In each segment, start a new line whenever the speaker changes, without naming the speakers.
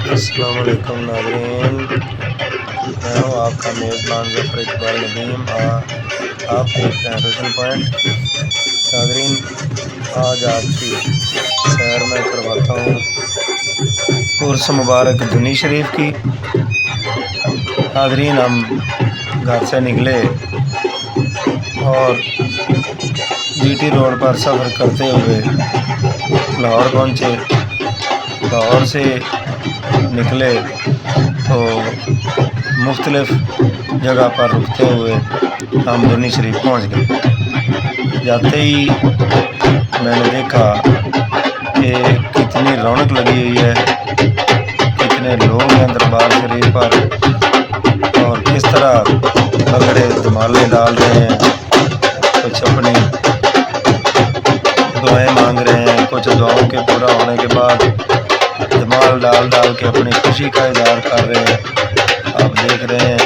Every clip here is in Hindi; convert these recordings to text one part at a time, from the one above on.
अस्सलाम वालेकुम नाज़रीन, मैं हूँ आपका मेज़बान ज़फ़र इकबाल नदीम। आप देख रहे हैं रोशन पॉइंट। नाज़रीन, आज आपकी सैर में करवाता हूँ उर्स मुबारक दुनी शरीफ की। नाज़रीन, हम घर से निकले और जीटी रोड पर सफ़र करते हुए लाहौर पहुँचे। लाहौर से निकले तो मुख्तलिफ़ जगह पर रुकते हुए हम दुनी शरीफ पहुँच गए। जाते ही मैंने देखा कि कितनी रौनक लगी हुई है, कितने लोग हैं दरबार शरीफ पर और किस तरह भंगड़े धमाले डाल रहे हैं। कुछ अपनी दुआएं मांग रहे हैं, कुछ दुआओं के पूरा होने के बाद धमाल डाल के अपनी खुशी का इज़हार कर रहे हैं। आप देख रहे हैं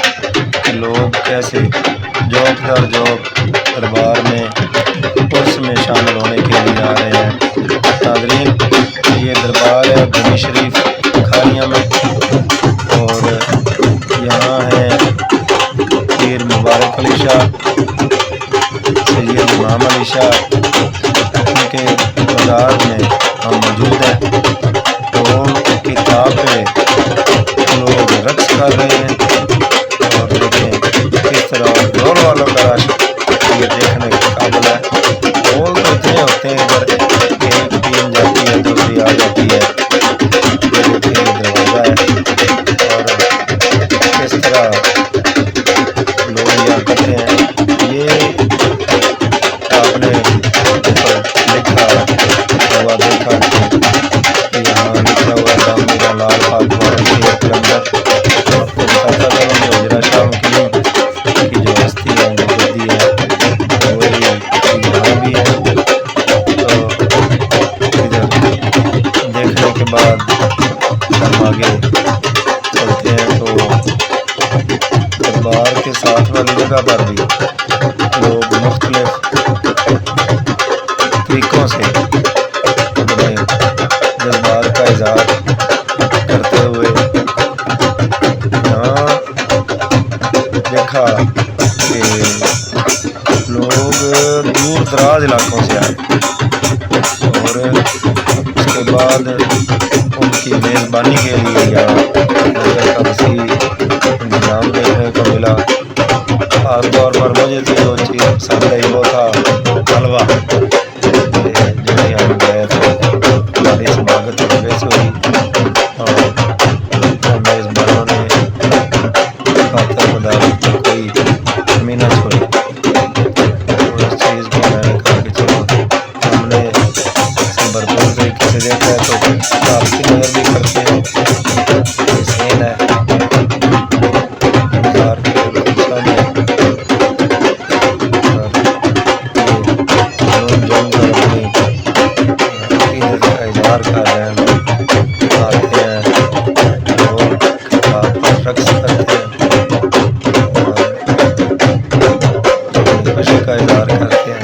कि लोग कैसे जोक दर जोक दरबार में उर्स में शामिल होने के लिए आ रहे हैं। नाज़रीन, ये दरबार है दुनी शरीफ खारियाँ में और यहाँ है पीर मुबारक अली शाह, सैयद इमाम अली शाह, उनके मज़ार में हम मौजूद हैं। किताब पे लोग रक्स कर रहे हैं और देखें किस तरह ढोल वालों का रश ये देखने के काबिल है। ढोल तो इतने होते हैं इधर, एक टीम जाती है दूसरी आ जाती है। ये देखिए दरवाज़ा है और किस तरह लोग यहाँ करते हैं। ये आपने ऊपर लिखा हुआ देखा यहाँ लिखा हुआ था मेरा लाल आपको बताता करूँगी हजरा शाह की जो हस्ती है गद्दी है वही यहाँ भी है। तो इधर देखने के बाद हम आगे चलते हैं तो दरबार के साथ वाली जगह पर भी लोग मुख्तलिफ तरीक़ों से अपने जज्बात का इज़हार करते हुए यहाँ देखा कि लोग दूर दराज इलाकों से आए और उसके बाद उनकी मेज़बानी के लिए यहाँ लंगर का वसी इंतज़ाम देखने को मिला। ख़ास तौर पर मुझे तो जो चीज़ पसंद आई वो था हलवा। जो हम गए थे हमारी समागत वैसे हुई और मेज़बानों ने खातर मुदारिक में कोई कमी न छोड़ी। उस चीज़ को मैंने कहा कि चलो हमने इसे भरपूर तरीके से देखा है तो आपकी नज़र भी करते हैं। सीन है बाजार के सामने इज़हार कर रहे हैं। लोग आते हैं, लोग रक्स करते हैं और खुशी का इज़हार करते हैं।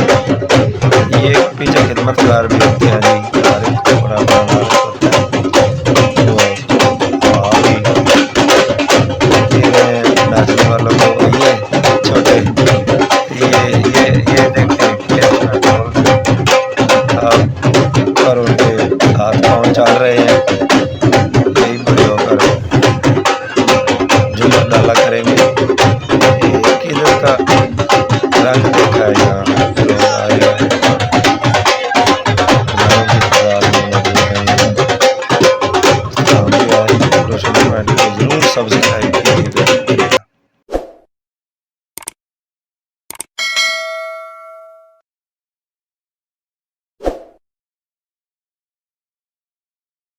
ये पीछे खिदमतगार भी होते हैं जी, हमारे को बड़ा मालिक होता है जो अभी धीरे नाचने वालों को ये छोटे ये देखें कितना ढोल पर उनके हाथ पाँव चल रहे हैं। यही बड़े होकर जुम्मन डाला करेंगे। एक इधर का रंग देखा है यहाँ।